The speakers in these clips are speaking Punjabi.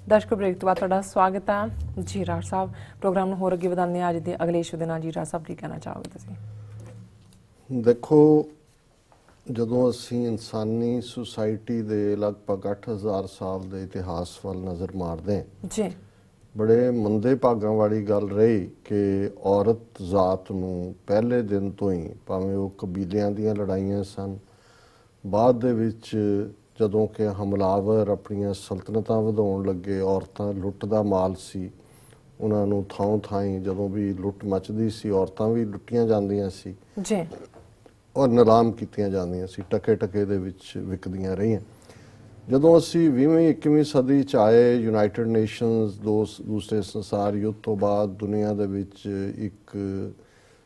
दर्शक ब्रेक तो बाद तुहाडा स्वागत है जी राज साहब। प्रोग्राम होर अगे वधाने अज दे अगले इशू दे नाल जी राज साहब की कहना चाहोगे तुसीं? देखो, जदों असीं इंसानी सोसाइटी दे लगभग 8000 साल दे इतिहास वाल नज़र मारदे हैं जी, बड़े मंदे भागां वाली गल रही कि औरत जात नूं पहले दिन तो ही भावें वो कबीलियां दीयां लड़ाइयां सन, बाद दे विच जदों कि हमलावर अपनियां सल्तनतां वधाउण लगे, औरतां लुੱਟ दा माल सी, उन्हां नूं थां थाई जदों भी लुੱਟ मचदी सी औरतां भी लुੱਟੀਆਂ ਜਾਂਦੀਆਂ ਸੀ जी और नीलाम कीतियां ਜਾਂਦੀਆਂ ਸੀ, टके टके दे विच विकदियां रहीआं। जदों असी 20वीं 21वीं सदी च आए, यूनाइटेड नेशनस दूसरे संसार युद्ध तो बाद दुनिया दे विच एक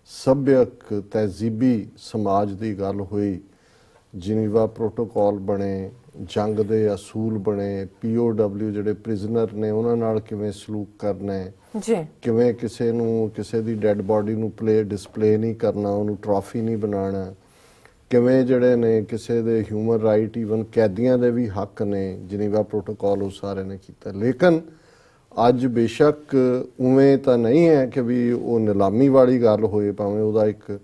सभ्यक तहजीबी समाज की गल हुई, जिनीवा प्रोटोकॉल बने, जंग दे असूल बने, POW जिहड़े प्रिजनर ने उन्हां नाल किवें सलूक करना है, किवें किसे नूं किसे दी डैड बॉडी नूं डिस्पले नहीं करना, उन्होंने ट्रॉफी नहीं बनाना, किवें जिहड़े ने किसे दे ह्यूमन राइट, ईवन कैदियां दे भी हक ने, जिनीवा प्रोटोकॉल उस सारे ने कीता। लेकिन अज बेशक उवें तां नहीं है कि भी वो नीलामी वाली गल होए, भावें उहदा एक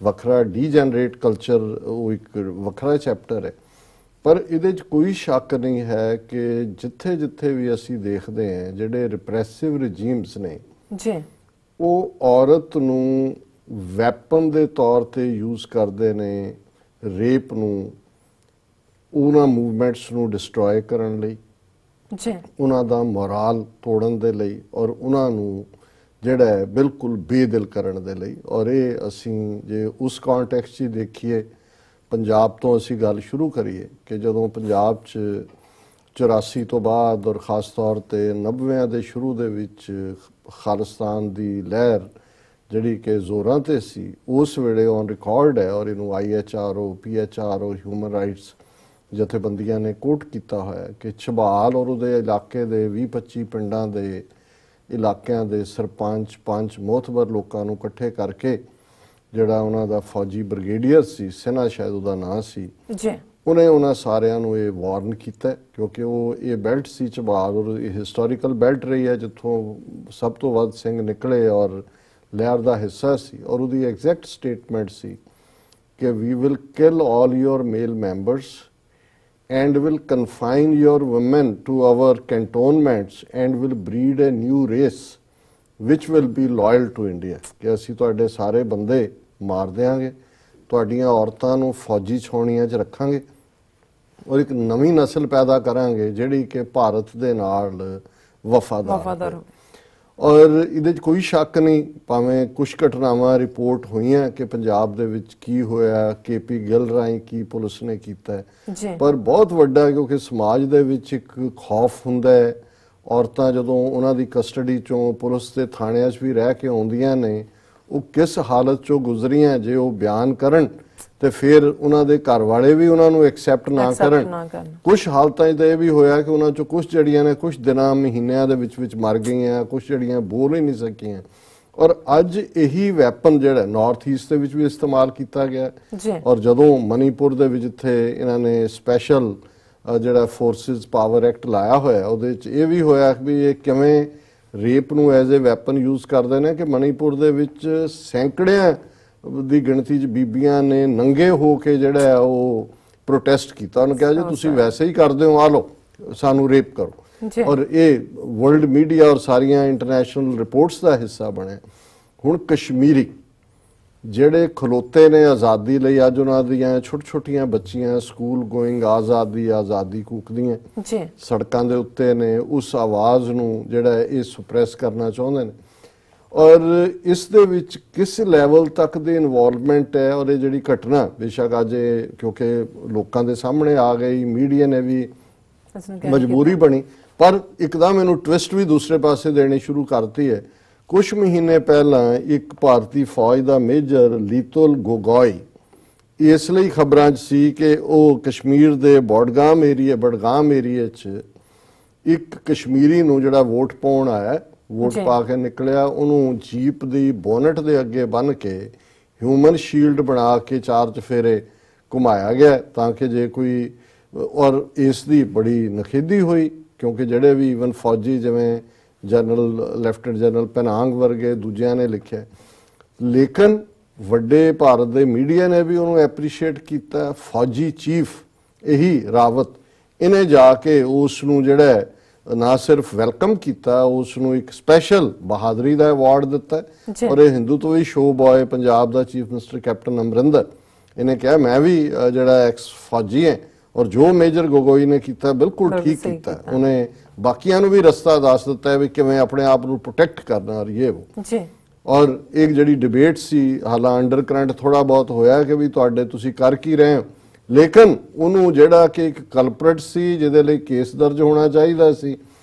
वखरा डीजनरेट कल्चर वो एक वखरा चैप्टर है, पर इहदे च कोई शक नहीं है कि जिथे जिथे भी असी देखते हैं जिहड़े रिप्रैसिव रजीम्स ने जी वो औरत नूं वैपन दे तौर ते यूज़ करते ने, रेप नूं, उन्हां मूवमेंट्स नूं डिस्ट्रॉय करन लई, उन्हां दा मोराल तोड़न दे लई और उन्हां नूं जिहड़ा है बिल्कुल बेदिल करन दे लई। और ये असीं जे उस कॉन्टैक्स्ट च देखीए, पंजाब तो असी गल शुरू करिए कि जदों पंजाब च 84 तो बाद और खास तौर ते 90विਆਂ ਦੇ शुरू दे विच खालिस्तान दी लहर जिहड़ी कि जोरां ते सी, उस वेले ऑन रिकॉर्ड है और इनू IHRO PHRO ह्यूमन राइट्स जथेबंदियां ने कोट किया होया कि छबाल और उहदे इलाके दे 20-25 पिंडां दे इलाकिਆਂ ਦੇ सरपंच पंच मोहतबर लोगों ਨੂੰ इकट्ठे करके ਜਿਹੜਾ ਉਹਨਾਂ ਦਾ फौजी ब्रिगेडियर सी, सिन्हा शायद ਉਹਦਾ ਨਾਂ ਸੀ, ਉਹਨੇ ਉਹਨਾਂ ਸਾਰਿਆਂ ਨੂੰ ਇਹ ਵਾਰਨ ਕੀਤਾ ਕਿਉਂਕਿ ਉਹ ਇਹ ਬੈਲਟ ਸੀ ਝਬਾਲ ਔਰ ਇਹ ਹਿਸਟੋਰੀਕਲ ਬੈਲਟ ਰਹੀ ਹੈ ਜਿੱਥੋਂ ਸਭ ਤੋਂ ਵੱਧ ਸਿੰਘ ਨਿਕਲੇ ਔਰ ਲਹਿਰ ਦਾ ਹਿੱਸਾ ਸੀ। ਔਰ ਉਹਦੀ ਐਗਜ਼ੈਕਟ ਸਟੇਟਮੈਂਟ ਸੀ ਕਿ we will kill all your male members and will confine your women to our cantonments and will breed a new race which will be loyal to India। कि असी तुहाडे सारे बंदे मार देंगे, तुहाडीआं औरतां नूं फौजी छाउणियां च रखांगे और एक नवी नस्ल पैदा करांगे जिहड़ी कि भारत दे नाल वफादार हो। और इहदे च कोई शक नहीं, भावें कुछ घटनावां रिपोर्ट होईआं कि पंजाब दे विच की होया, KP गिल राहीं की पुलिस ने कीता है, पर बहुत वड्डा क्योंकि समाज दे विच एक खौफ हुंदा है। औरतां जदों उन्हां दी कस्टडी चों पुलिस दे थाणिਆਂ 'ਚ भी रह के आउंदियां ने, वो किस हालत चों गुजरीआं जे वो बयान करन ਤੇ ਫਿਰ ਉਹਨਾਂ ਦੇ ਘਰ ਵਾਲੇ ਵੀ ਉਹਨਾਂ ਨੂੰ ਐਕਸੈਪਟ ਨਾ ਕਰਨ। ਕੁਝ ਹਾਲਤਾਂ 'ਚ ਤਾਂ ਇਹ ਵੀ ਹੋਇਆ ਕਿ ਉਹਨਾਂ 'ਚੋਂ ਕੁਝ ਜਿਹੜੀਆਂ ਨੇ ਕੁਝ ਦਿਨਾਂ ਮਹੀਨਿਆਂ ਦੇ ਵਿੱਚ ਮਰ ਗਈਆਂ, ਕੁਝ ਜਿਹੜੀਆਂ ਬੋਲ ਹੀ ਨਹੀਂ ਸਕੀਆਂ। ਔਰ ਅੱਜ ਇਹੀ ਵੈਪਨ ਜਿਹੜਾ ਨਾਰਥ ਈਸਟ ਦੇ ਵਿੱਚ ਵੀ ਇਸਤੇਮਾਲ ਕੀਤਾ ਗਿਆ। ਔਰ ਜਦੋਂ ਮਨੀਪੁਰ ਦੇ ਵਿੱਚ ਜਿੱਥੇ ਇਹਨਾਂ ਨੇ ਸਪੈਸ਼ਲ ਜਿਹੜਾ ਫੋਰਸਿਸ ਪਾਵਰ ਐਕਟ ਲਾਇਆ ਹੋਇਆ, ਉਹਦੇ 'ਚ ਇਹ ਵੀ ਹੋਇਆ ਕਿ ਵੀ ਇਹ ਕਿਵੇਂ ਰੇਪ ਨੂੰ ਐਜ਼ ਏ ਵੈਪਨ ਯੂਜ਼ ਕਰਦੇ ਨੇ ਕਿ ਮਨੀਪੁਰ ਦੇ ਵਿੱਚ ਸੈਂਕੜਿਆਂ ਦੀ ਗਿਣਤੀ 'ਚ ਬੀਬੀਆਂ ਨੇ ਨੰਗੇ ਹੋ ਕੇ ਜਿਹੜਾ ਉਹ ਪ੍ਰੋਟੈਸਟ ਕੀਤਾ। ਉਹਨੇ ਕਿਹਾ ਜੀ ਤੁਸੀਂ ਵੈਸੇ ਹੀ ਕਰਦੇ ਹੋ, ਆ ਲਓ ਸਾਨੂੰ ਰੇਪ ਕਰੋ। ਔਰ ਇਹ ਵਰਲਡ ਮੀਡੀਆ ਔਰ ਸਾਰੀਆਂ ਇੰਟਰਨੈਸ਼ਨਲ ਰਿਪੋਰਟਸ ਦਾ ਹਿੱਸਾ ਬਣਿਆ। ਹੁਣ ਕਸ਼ਮੀਰੀ ਜਿਹੜੇ ਖਲੋਤੇ ਨੇ ਆਜ਼ਾਦੀ ਲਈ, ਅੱਜ ਉਹਨਾਂ ਦੀਆਂ ਛੋਟੀਆਂ ਛੋਟੀਆਂ ਬੱਚੀਆਂ ਸਕੂਲ ਗੋਇੰਗ ਆਜ਼ਾਦੀ ਕੂਕਦੀਆਂ ਸੜਕਾਂ ਦੇ ਉੱਤੇ ਨੇ, ਉਸ ਆਵਾਜ਼ ਨੂੰ ਜਿਹੜਾ ਇਹ ਸੁਪਰੈਸ ਕਰਨਾ ਚਾਹੁੰਦੇ ਨੇ। और इस दे विच किस लैवल तक दी इन्वॉल्वमेंट है और ये जिहड़ी घटना बेशक अज क्योंकि लोगों के सामने आ गई, मीडिया ने भी मजबूरी बनी, पर एकदम इनू ट्विस्ट भी दूसरे पासे देनी शुरू करती है। कुछ महीने पहला एक भारतीय फौज का मेजर लीतुल गोगोई इसलिए खबरां सी कि वह कश्मीर के बड़गाम एरिए एक कश्मीरी नूं जिहड़ा वोट पाउण आया, वोट पा के निकलिया, उन्होंने जीप की बोनट के अगे बन के ह्यूमन शील्ड बना के 4 चफेरे घुमाया गया ताकि जे कोई, और इसकी बड़ी नखेदी हुई ਕਿਉਂਕਿ ਜਿਹੜੇ ਵੀ ਈਵਨ ਫੌਜੀ ਜਿਵੇਂ ਜਨਰਲ ਲੈਫਟੀਨੈਂਟ ਜਨਰਲ ਪੈਨਾਂਗ ਵਰਗੇ ਦੂਜਿਆਂ ਨੇ ਲਿਖਿਆ, ਲੇਕਿਨ ਵੱਡੇ ਭਾਰਤ ਦੇ ਮੀਡੀਆ ਨੇ ਵੀ ਉਹਨੂੰ ਐਪਰੀਸ਼ੀਏਟ ਕੀਤਾ। ਫੌਜੀ ਚੀਫ ਇਹੀ ਰਾਵਤ, ਇਹਨੇ ਜਾ ਕੇ ਉਸ ਨੂੰ ਜਿਹੜਾ ਨਾ ਸਿਰਫ ਵੈਲਕਮ ਕੀਤਾ, ਉਸ ਨੂੰ ਇੱਕ ਸਪੈਸ਼ਲ ਬਹਾਦਰੀ ਦਾ ਅਵਾਰਡ ਦਿੱਤਾ। ਔਰ ਇਹ ਹਿੰਦੂ ਤੋਂ ਵੀ ਸ਼ੋ ਬॉय ਪੰਜਾਬ ਦਾ ਚੀਫ ਮਿਨਿਸਟਰ ਕੈਪਟਨ ਅਮਰਿੰਦਰ, ਇਹਨੇ ਕਿਹਾ ਮੈਂ ਵੀ ਜਿਹੜਾ ਐਕਸ ਫੌਜੀ ਹੈ ਔਰ ਜੋ ਮੇਜਰ ਗੋਗੋਈ ਨੇ ਕੀਤਾ ਬਿਲਕੁਲ ਠੀਕ ਕੀਤਾ। ਉਹਨੇ ਬਾਕੀਆਂ ਨੂੰ ਵੀ ਰਸਤਾ ਦੱਸ ਦਿੱਤਾ ਵੀ ਕਿਵੇਂ ਆਪਣੇ ਆਪ ਨੂੰ ਪ੍ਰੋਟੈਕਟ ਕਰਨਾ ਔਰ ਇਹ ਉਹ ਜੀ। ਔਰ ਇੱਕ ਜਿਹੜੀ ਡਿਬੇਟ ਸੀ, ਹਾਲਾਂ ਅੰਡਰ ਕਰੰਟ ਥੋੜਾ ਬਹੁਤ ਹੋਇਆ ਕਿ ਵੀ ਤੁਹਾਡੇ ਤੁਸੀਂ ਕਰ ਕੀ ਰਹੇ ਹੋ, ਲੇਕਿਨ ਉਹਨੂੰ ਜਿਹੜਾ ਕਿ ਇੱਕ ਕਲਪਰੇਟ ਸੀ ਜਿਹਦੇ ਲਈ ਕੇਸ ਦਰਜ ਹੋਣਾ ਚਾਹੀਦਾ ਸੀ,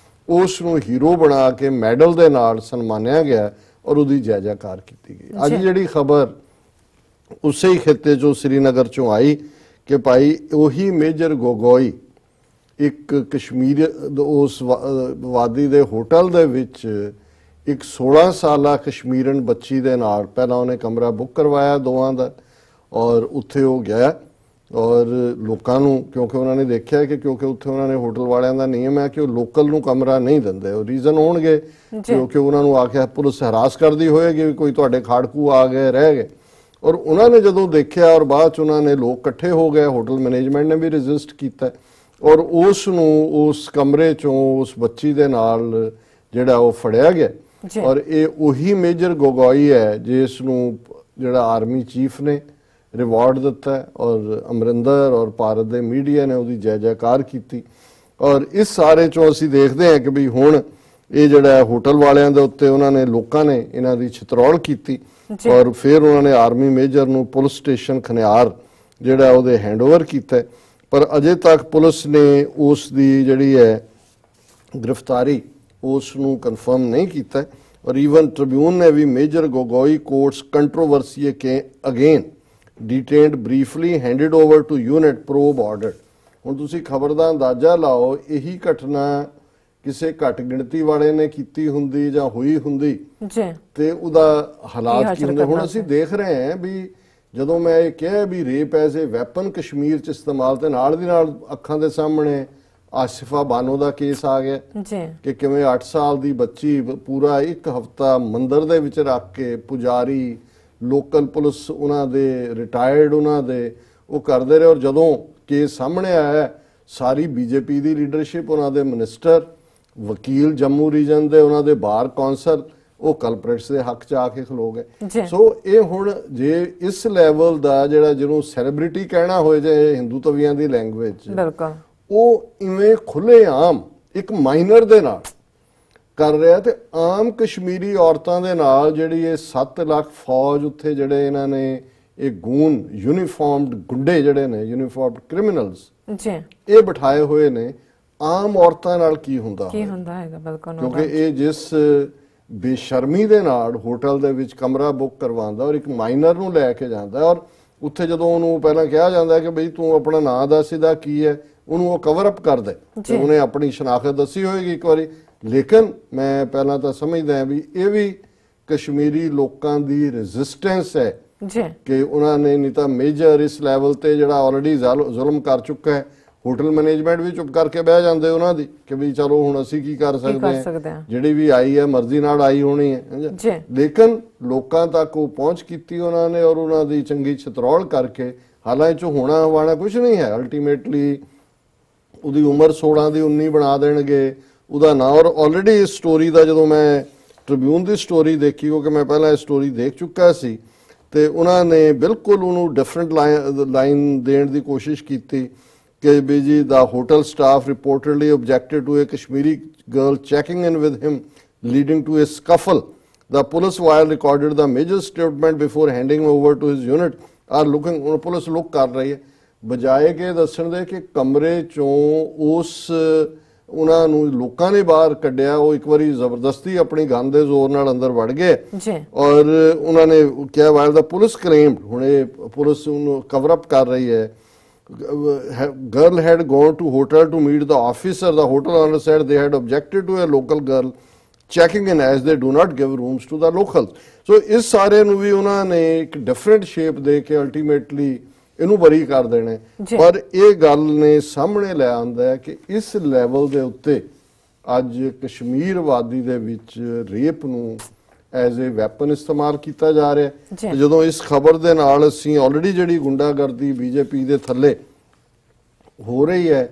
ਉਸ ਨੂੰ ਹੀਰੋ ਬਣਾ ਕੇ ਮੈਡਲ ਦੇ ਨਾਲ ਸਨਮਾਨਿਆ ਗਿਆ ਔਰ ਉਹਦੀ ਜੈ-ਜੈਕਾਰ ਕੀਤੀ ਗਈ। ਅੱਜ ਜਿਹੜੀ ਖਬਰ ਉਸੇ ਹੀ ਖਿੱਤੇ ਚੋਂ ਸ੍ਰੀਨਗਰ ਚੋਂ ਆਈ ਕਿ ਭਾਈ ਉਹੀ ਮੇਜਰ ਗੋਗੋਈ ਇੱਕ ਕਸ਼ਮੀਰ ਉਸ ਵਾਦੀ ਦੇ ਹੋਟਲ ਦੇ ਵਿੱਚ ਇੱਕ 16 ਸਾਲਾ ਕਸ਼ਮੀਰਨ ਬੱਚੀ ਦੇ ਨਾਲ ਪਹਿਲਾਂ ਉਹਨੇ ਕਮਰਾ ਬੁੱਕ ਕਰਵਾਇਆ ਦੋਵਾਂ ਦਾ, ਔਰ ਉੱਥੇ ਉਹ ਗਿਆ ਔਰ ਲੋਕਾਂ ਨੂੰ, ਕਿਉਂਕਿ ਉਹਨਾਂ ਨੇ ਦੇਖਿਆ ਕਿ ਕਿਉਂਕਿ ਉੱਥੇ ਉਹਨਾਂ ਨੇ ਹੋਟਲ ਵਾਲਿਆਂ ਦਾ ਨਿਯਮ ਹੈ ਕਿ ਉਹ ਲੋਕਲ ਨੂੰ ਕਮਰਾ ਨਹੀਂ ਦਿੰਦੇ। ਉਹ ਰੀਜ਼ਨ ਹੋਣਗੇ ਕਿਉਂਕਿ ਉਹਨਾਂ ਨੂੰ ਆਖਿਆ ਪੁਲਿਸ ਹਰਾਸ ਕਰਦੀ ਹੋਏਗੀ ਵੀ ਕੋਈ ਤੁਹਾਡੇ ਖਾੜਕੂ ਆ ਗਏ ਰਹਿ ਗਏ। ਔਰ ਉਹਨਾਂ ਨੇ ਜਦੋਂ ਦੇਖਿਆ ਔਰ ਬਾਅਦ ਚ ਉਹਨਾਂ ਨੇ ਲੋਕ ਇਕੱਠੇ ਹੋ ਗਏ, ਹੋਟਲ ਮੈਨੇਜਮੈਂਟ ਨੇ ਵੀ ਰੈਜ਼ਿਸਟ ਕੀਤਾ ਔਰ ਉਸ ਨੂੰ ਉਸ ਕਮਰੇ ਚੋਂ ਉਸ ਬੱਚੀ ਦੇ ਨਾਲ ਜਿਹੜਾ ਉਹ ਫੜਿਆ ਗਿਆ। ਔਰ ਇਹ ਉਹੀ ਮੇਜਰ ਗੋਗੋਈ ਹੈ ਜਿਸ ਨੂੰ ਜਿਹੜਾ ਆਰਮੀ ਚੀਫ ਨੇ ਰਿਵਾਰਡ ਦਿੱਤਾ ਔਰ ਅਮਰਿੰਦਰ ਔਰ ਭਾਰਤ ਦੇ ਮੀਡੀਆ ਨੇ ਉਹਦੀ ਜੈ-ਜੈਕਾਰ ਕੀਤੀ। ਔਰ ਇਸ ਸਾਰੇ ਚੋਂ ਅਸੀਂ ਦੇਖਦੇ ਹਾਂ ਕਿ ਵੀ ਹੁਣ ਇਹ ਜਿਹੜਾ ਹੋਟਲ ਵਾਲਿਆਂ ਦੇ ਉੱਤੇ ਉਹਨਾਂ ਨੇ ਲੋਕਾਂ ਨੇ ਇਹਨਾਂ ਦੀ ਛਿਤਰੌਲ ਕੀਤੀ ਔਰ ਫਿਰ ਉਹਨਾਂ ਨੇ ਆਰਮੀ ਮੇਜਰ ਨੂੰ ਪੁਲਿਸ ਸਟੇਸ਼ਨ ਖਨਿਆਰ ਜਿਹੜਾ ਉਹਦੇ ਹੈਂਡਓਵਰ ਕੀਤਾ। ਪਰ ਅਜੇ ਤੱਕ ਪੁਲਿਸ ਨੇ ਉਸ ਦੀ ਜਿਹੜੀ ਹੈ ਗ੍ਰਿਫਤਾਰੀ ਉਸ ਨੂੰ ਕਨਫਰਮ ਨਹੀਂ ਕੀਤਾ। ਔਰ ਈਵਨ ਟ੍ਰਿਬਿਊਨ ਨੇ ਵੀ major Gogoi courts controversy K again detained briefly handed over to unit probe ordered। ਹੁਣ ਤੁਸੀਂ ਖਬਰ ਦਾ ਅੰਦਾਜ਼ਾ ਲਾਓ, ਇਹੀ ਘਟਨਾ ਕਿਸੇ ਘੱਟ ਗਿਣਤੀ ਵਾਲੇ ਨੇ ਕੀਤੀ ਹੁੰਦੀ ਜਾਂ ਹੋਈ ਹੁੰਦੀ ਤੇ ਉਹਦਾ ਹਾਲਾਤ ਕੀ ਹੁੰਦੇ। ਹੁਣ ਅਸੀਂ ਦੇਖ ਰਹੇ ਹਾਂ ਵੀ ਜਦੋਂ ਮੈਂ ਇਹ ਕਿਹਾ ਵੀ rape as a weapon Kashmir ਚ ਇਸਤੇਮਾਲ, ਤੇ ਨਾਲ ਦੀ ਨਾਲ ਅੱਖਾਂ ਦੇ ਸਾਹਮਣੇ ਆਸਿਫਾ ਬਾਨੋ ਦਾ ਕੇਸ ਆ ਗਿਆ ਕਿ ਕਿਵੇਂ 8 ਸਾਲ ਦੀ ਬੱਚੀ ਪੂਰਾ ਇੱਕ ਹਫ਼ਤਾ ਮੰਦਿਰ ਦੇ ਵਿੱਚ ਰੱਖ ਕੇ ਪੁਜਾਰੀ ਲੋਕਲ ਪੁਲਿਸ ਉਹਨਾਂ ਦੇ ਰਿਟਾਇਰਡ ਉਹਨਾਂ ਦੇ ਉਹ ਕਰਦੇ ਰਹੇ। ਔਰ ਜਦੋਂ ਕੇਸ ਸਾਹਮਣੇ ਆਇਆ ਸਾਰੀ ਬੀਜੇਪੀ ਦੀ ਲੀਡਰਸ਼ਿਪ, ਉਹਨਾਂ ਦੇ ਮਿਨਿਸਟਰ, ਵਕੀਲ ਜੰਮੂ ਰੀਜਨ ਦੇ, ਉਹਨਾਂ ਦੇ ਬਾਰ ਕੌਂਸਲ, ਉਹ ਕਲਪਰੇਟਸ ਦੇ ਹੱਕ ਚ ਆ ਕੇ ਖਲੋ ਗਏ। ਸੋ ਇਹ ਹੁਣ ਜੇ ਇਸ ਲੈਵਲ ਦਾ ਜਿਹੜਾ ਜਿਹਨੂੰ ਸੈਲੀਬ੍ਰਿਟੀ ਕਹਿਣਾ ਹੋਏ ਜੇ ਹਿੰਦੂ ਤਵੀਆਂ ਦੀ ਲੈਂਗੁਏਜ, ਉਹ ਇਵੇਂ ਖੁੱਲੇ ਆਮ ਇੱਕ ਮਾਈਨਰ ਦੇ ਨਾਲ ਕਰ ਰਿਹਾ ਤੇ ਆਮ ਕਸ਼ਮੀਰੀ ਔਰਤਾਂ ਦੇ ਨਾਲ ਜਿਹੜੀ ਇਹ 7 ਲੱਖ ਫੌਜ ਉੱਥੇ ਜਿਹੜੇ ਇਹਨਾਂ ਨੇ ਇਹ ਗੂਨ ਯੂਨੀਫਾਰਮਡ ਗੁੰਡੇ ਜਿਹੜੇ ਨੇ ਯੂਨੀਫਾਰਮਡ ਕ੍ਰਿਮੀਨਲਸ ਇਹ ਬਿਠਾਏ ਹੋਏ ਨੇ, ਆਮ ਔਰਤਾਂ ਨਾਲ ਕੀ ਹੁੰਦਾ ਹੈਗਾ ਬਿਲਕੁਲ। ਕਿਉਂਕਿ ਇਹ ਜਿਸ ਬੇਸ਼ਰਮੀ ਦੇ ਨਾਲ ਹੋਟਲ ਦੇ ਵਿੱਚ ਕਮਰਾ ਬੁੱਕ ਕਰਵਾਉਂਦਾ ਔਰ ਇੱਕ ਮਾਈਨਰ ਨੂੰ ਲੈ ਕੇ ਜਾਂਦਾ ਔਰ ਉੱਥੇ ਜਦੋਂ ਉਹਨੂੰ ਪਹਿਲਾਂ ਕਿਹਾ ਜਾਂਦਾ ਕਿ ਬਈ ਤੂੰ ਆਪਣਾ ਨਾਂ ਦੱਸ ਇਹਦਾ ਕੀ ਹੈ, ਉਹਨੂੰ ਉਹ ਕਵਰ ਅਪ ਕਰ ਦੇ ਤੇ ਉਹਨੇ ਆਪਣੀ ਸ਼ਨਾਖਤ ਦੱਸੀ ਹੋਏਗੀ ਇੱਕ ਵਾਰੀ। ਲੇਕਿਨ ਮੈਂ ਪਹਿਲਾਂ ਤਾਂ ਸਮਝਦਾ ਹਾਂ ਵੀ ਇਹ ਵੀ ਕਸ਼ਮੀਰੀ ਲੋਕਾਂ ਦੀ ਰੈਜ਼ਿਸਟੈਂਸ ਹੈ ਕਿ ਉਹਨਾਂ ਨੇ ਨਹੀਂ ਤਾਂ ਮੇਜਰ ਇਸ ਲੈਵਲ ਤੇ ਜਿਹੜਾ ਆਲਰੇਡੀ ਜ਼ੁਲਮ ਕਰ ਚੁੱਕਾ ਹੈ, ਹੋਟਲ ਮੈਨੇਜਮੈਂਟ ਵੀ ਚੁੱਪ ਕਰਕੇ ਬਹਿ ਜਾਂਦੇ ਉਹਨਾਂ ਦੀ ਕਿ ਵੀ ਚਲੋ ਹੁਣ ਅਸੀਂ ਕੀ ਕਰ ਸਕਦੇ ਹਾਂ, ਜਿਹੜੀ ਵੀ ਆਈ ਹੈ ਮਰਜ਼ੀ ਨਾਲ ਆਈ ਹੋਣੀ ਹੈ। ਲੇਕਿਨ ਲੋਕਾਂ ਤੱਕ ਉਹ ਪਹੁੰਚ ਕੀਤੀ ਉਹਨਾਂ ਨੇ ਔਰ ਉਹਨਾਂ ਦੀ ਚੰਗੀ ਛਤਰੌਲ ਕਰਕੇ, ਹਾਲਾਂਕਿ ਹੋਣਾ ਹਵਾਣਾ ਕੁਝ ਨਹੀਂ ਹੈ, ਅਲਟੀਮੇਟਲੀ ਉਹਦੀ ਉਮਰ 16 ਦੀ 19 ਬਣਾ ਦੇਣਗੇ ਉਹਦਾ ਨਾਂ। ਔਰ ਆਲਰੇਡੀ ਇਸ ਸਟੋਰੀ ਦਾ ਜਦੋਂ ਮੈਂ ਟ੍ਰਿਬਿਊਨ ਦੀ ਸਟੋਰੀ ਦੇਖੀ, ਕਿਉਂਕਿ ਮੈਂ ਪਹਿਲਾਂ ਇਹ ਸਟੋਰੀ ਦੇਖ ਚੁੱਕਾ ਸੀ, ਤੇ ਉਹਨਾਂ ਨੇ ਬਿਲਕੁਲ ਉਹਨੂੰ ਡਿਫਰੈਂਟ ਲਾਈਨ ਦੇਣ ਦੀ ਕੋਸ਼ਿਸ਼ ਕੀਤੀ ਕਿ ਵੀ ਜੀ ਦਾ hotel staff reportedly objected to a Kashmiri girl checking in with him leading to a scuffle. The police while recorded the major statement before handing him over to his unit are looking, police look ਕਰ ਰਹੀ ਹੈ ਬਜਾਏ ਕਿ ਦੱਸਣ ਦੇ ਕਿ ਕਮਰੇ ਚੋਂ ਉਸ ਉਹਨਾਂ ਨੂੰ ਲੋਕਾਂ ਨੇ ਬਾਹਰ ਕੱਢਿਆ, ਉਹ ਇੱਕ ਵਾਰੀ ਜ਼ਬਰਦਸਤੀ ਆਪਣੀ ਗਨ ਦੇ ਜ਼ੋਰ ਨਾਲ ਅੰਦਰ ਵੜ ਗਏ ਔਰ ਉਹਨਾਂ ਨੇ ਕਿਹਾ ਵਾਇਲ ਦਾ ਪੁਲਿਸ ਕਲੇਮਡ, ਹੁਣ ਇਹ ਪੁਲਿਸ ਉਹਨੂੰ ਕਵਰ ਅਪ ਕਰ ਰਹੀ ਹੈ, girl had gone to hotel to meet the officer. The hotel owner said they had objected to a local girl checking in as they do not give rooms to the locals. So ਇਸ ਸਾਰੇ ਨੂੰ ਵੀ ਉਹਨਾਂ ਨੇ ਇੱਕ ਡਿਫਰੈਂਟ ਸ਼ੇਪ ਦੇ ਕੇ ਅਲਟੀਮੇਟਲੀ ਇਹਨੂੰ ਬਰੀ ਕਰ ਦੇਣਾ। ਪਰ ਇਹ ਗੱਲ ਨੇ ਸਾਹਮਣੇ ਲੈ ਆਂਦਾ ਹੈ ਕਿ ਇਸ ਲੈਵਲ ਦੇ ਉੱਤੇ ਅੱਜ ਕਸ਼ਮੀਰ ਵਾਦੀ ਦੇ ਵਿੱਚ ਰੇਪ ਨੂੰ ਐਜ਼ ਏ ਵੈਪਨ ਇਸਤੇਮਾਲ ਕੀਤਾ ਜਾ ਰਿਹਾ ਜੀ। ਤੇ ਜਦੋਂ ਇਸ ਖਬਰ ਦੇ ਨਾਲ ਅਸੀਂ ਆਲਰੇਡੀ ਜਿਹੜੀ ਗੁੰਡਾਗਰਦੀ ਬੀਜੇਪੀ ਦੇ ਥੱਲੇ ਹੋ ਰਹੀ ਹੈ,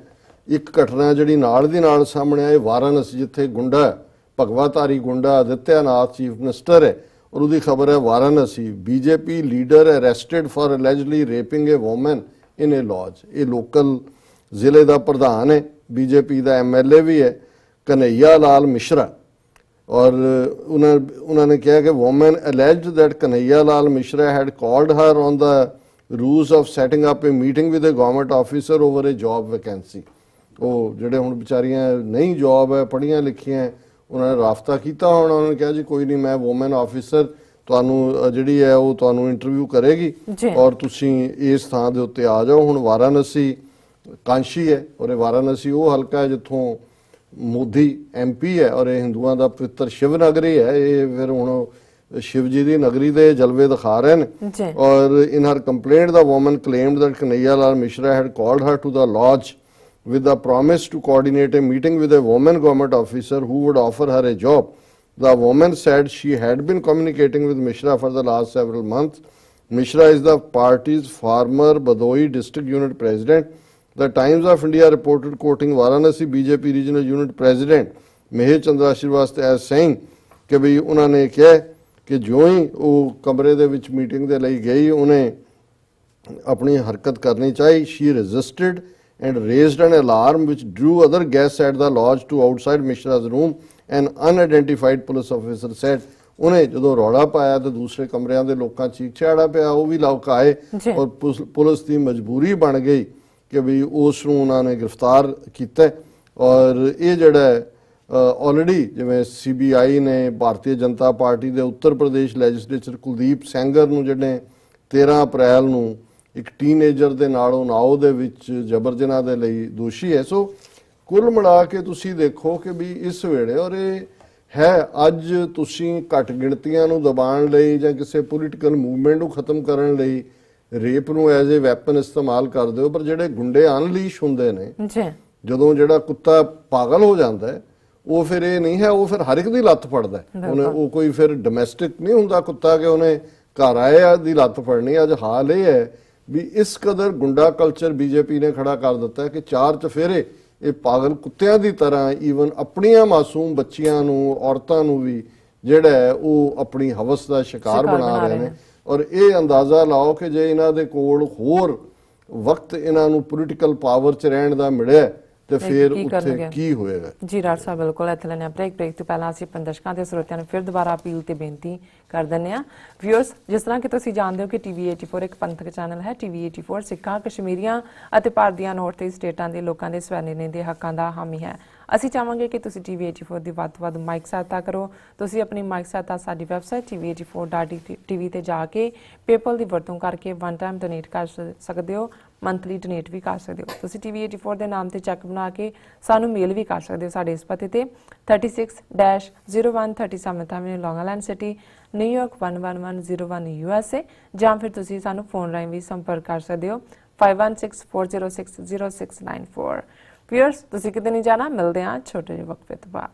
ਇੱਕ ਘਟਨਾ ਜਿਹੜੀ ਨਾਲ ਦੀ ਨਾਲ ਸਾਹਮਣੇ ਆਈ ਵਾਰਾਣਸੀ, ਜਿੱਥੇ ਗੁੰਡਾ ਭਗਵਾਧਾਰੀ ਗੁੰਡਾ ਆਦਿੱਤਿਆਨਾਥ ਚੀਫ ਮਿਨਿਸਟਰ ਹੈ ਔਰ ਉਹਦੀ ਖਬਰ ਹੈ Varanasi, BJP leader arrested for allegedly raping a woman in a lodge. ਇਹ ਲੋਕਲ ਜ਼ਿਲ੍ਹੇ ਦਾ ਪ੍ਰਧਾਨ ਹੈ, ਬੀਜੇਪੀ ਦਾ ਐਮਐਲਏ ਵੀ ਹੈ, ਕਨਈਆ ਲਾਲ ਮਿਸ਼ਰਾ। ਔਰ ਉਹਨਾਂ ਨੇ ਕਿਹਾ ਕਿ woman alleged that Kanhaiya Lal Mishra had called her on the rules of setting up a meeting with a government officer over a job vacancy. ਉਹ ਜਿਹੜੇ ਹੁਣ ਵਿਚਾਰੀਆਂ ਨਹੀਂ ਜੌਬ ਹੈ, ਪੜ੍ਹੀਆਂ ਲਿਖੀਆਂ, ਉਹਨਾਂ ਨੇ ਰਾਬਤਾ ਕੀਤਾ ਹੋਣਾ, ਉਹਨਾਂ ਨੇ ਕਿਹਾ ਜੀ ਕੋਈ ਨਹੀਂ, ਮੈਂ ਵੂਮਨ ਆਫੀਸਰ ਤੁਹਾਨੂੰ ਜਿਹੜੀ ਹੈ ਉਹ ਤੁਹਾਨੂੰ ਇੰਟਰਵਿਊ ਕਰੇਗੀ ਔਰ ਤੁਸੀਂ ਇਸ ਥਾਂ ਦੇ ਉੱਤੇ ਆ ਜਾਓ। ਹੁਣ ਵਾਰਾਣਸੀ ਕਾਂਸ਼ੀ ਹੈ ਔਰ ਇਹ ਵਾਰਾਣਸੀ ਉਹ ਹਲਕਾ ਹੈ ਜਿੱਥੋਂ ਮੋਦੀ ਐਮਪੀ ਹੈ ਔਰ ਇਹ ਹਿੰਦੂਆਂ ਦਾ ਪਵਿੱਤਰ ਸ਼ਿਵ ਨਗਰੀ ਹੈ। ਇਹ ਫਿਰ ਹੁਣ शिव जी की नगरी के जलवे दिखा रहे हैं। और in her complaint the woman claimed that Kanhaiya Lal Mishra had called her to the lodge with the promise to coordinate a meeting with a woman government officer who would offer her a job. The woman said she had been communicating with Mishra for the last several months. Mishra is the party's former Badoi district unit president. The Times of India reported, quoting Varanasi BJP regional unit president Meher Chandra Srivastava as saying कि भाई उन्होंने कहा कि जो ही वो कमरे दे विच मीटिंग दे लई गई उन्हें अपनी हरकत करनी चाहिए. She resisted and raised an alarm which drew other guests at the lodge to outside Mishra's room. An unidentified police officer said. उन्हें जो रौला पाया तो दूसरे कमरियां दे लोकां चीख छाड़ा पिया, वो भी लोग आए और पुलिस की मजबूरी बन गई कि भी उस उन्होंने गिरफ्तार किया. और ये जड़ा ऑलरेडी जिवें CBI ने भारतीय जनता पार्टी के उत्तर प्रदेश लैजिस्लेचर कुलदीप सेंगर नूं जिहड़े 13 अप्रैल नूं एक टीनेजर दे नालों नाओ दे विच जबर जनाह दे लई दोषी है. सो कुल मिला के तुसीं देखो कि भी इस वेले और ये है अज तुसीं घट गिणतियां नूं दबाण लई जां किसी पोलीटिकल मूवमेंट नूं खत्म करन लई रेप नूं एज ए वैपन इस्तेमाल करदे हो, पर जिहड़े गुंडे अनलीश हुंदे ने जदों जिहड़ा कुत्ता पागल हो जांदा है वो फिर ये नहीं है, वो फिर हर एक दी लत्त फड़दा है. उन्हें वो कोई फिर डोमैस्टिक नहीं हुंदा कुत्ता कि उन्हें घर आए दी लत्त फड़नी. अज हाल ये है भी इस कदर गुंडा कल्चर बीजेपी ने खड़ा कर दिता है कि चार चफेरे ये पागल कुत्तियां दी तरह ईवन अपनियां मासूम बच्चियां नूं औरतां नूं भी जिहड़ा है वो अपनी हवस का शिकार बना रहे हैं. और ये अंदाजा लाओ कि जे इन्हां दे कोल होर वक्त इन्हां नूं पोलीटिकल पावर च रहण दा मिलिਆ ਤੇ ਫਿਰ ਉੱਥੇ ਕੀ ਹੋਏਗਾ. ਜੀ ਰਾਜ ਸਾਹਿਬ ਬਿਲਕੁਲ ਇੱਥੇ ਲੈਣੇ ਬ੍ਰੇਕ ਤੋਂ ਪਹਿਲਾਂ ਅਸੀਂ ਆਪਣੇ ਦਰਸ਼ਕਾਂ ਤੇ ਸਰੋਤਿਆਂ ਨੂੰ ਫਿਰ ਦੁਬਾਰਾ ਅਪੀਲ ਤੇ ਬੇਨਤੀ ਕਰ ਦਿੰਦੇ ਆ. ਵਿਊਅਰਸ, ਜਿਸ ਤਰ੍ਹਾਂ ਕਿ ਤੁਸੀਂ ਜਾਣਦੇ ਹੋ ਕਿ TV84 ਇੱਕ ਪੰਥਕ ਚੈਨਲ ਹੈ. TV84 ਸਿੱਖਾਂ, ਕਸ਼ਮੀਰੀਆਂ ਅਤੇ ਭਾਰਤ ਦੀਆਂ ਨਾਰਥ ਈਸਟ ਸਟੇਟਾਂ ਦੇ ਲੋਕਾਂ ਦੇ ਸਵੈਨੀਨੇ ਦੇ ਹੱਕਾਂ ਦਾ ਹਾਮੀ ਹੈ. ਅਸੀਂ ਚਾਹਾਂਗੇ ਕਿ ਤੁਸੀਂ TV84 ਦੀ ਵੱਧ ਤੋਂ ਵੱਧ ਮਾਈਕ ਸਹਾਇਤਾ ਕਰੋ. ਤੁਸੀਂ ਆਪਣੀ ਮਾਈਕ ਸਹਾਇਤਾ ਸਾਡੀ ਵੈਬਸਾਈਟ TV84.tv ਤੇ ਜਾ ਕੇ ਪੇਪਲ ਦੀ ਵਰਤੋਂ ਕਰਕੇ ਵਨ ਟਾਈਮ ਡੋਨੇਟ ਕਰ ਸਕਦੇ ਹੋ, ਮੰਥਲੀ ਡੋਨੇਟ ਵੀ ਕਰ ਸਕਦੇ ਹੋ. ਤੁਸੀਂ TV84 ਦੇ ਨਾਮ ਤੇ ਚੈੱਕ ਬਣਾ ਕੇ ਸਾਨੂੰ ਮੇਲ ਵੀ ਕਰ ਸਕਦੇ ਹੋ ਸਾਡੇ ਇਸ ਪਤੇ ਤੇ 36-0137 ਐਵਨਿਊ, ਲੌਂਗ ਆਈਲੈਂਡ ਸਿਟੀ, ਨਿਊਯਾਰਕ 11101 USA. ਜਾਂ ਫਿਰ ਤੁਸੀਂ ਸਾਨੂੰ ਫੋਨ ਰਾਹੀਂ ਵੀ ਸੰਪਰਕ ਕਰ ਸਕਦੇ ਹੋ 5164060694. ਵਿਅਰਸ, ਤੁਸੀਂ ਕਿਤੇ ਨਹੀਂ ਜਾਣਾ, ਮਿਲਦੇ ਹਾਂ ਛੋਟੇ ਜਿਹੇ ਵਕਫੇ ਤੋਂ ਬਾਅਦ.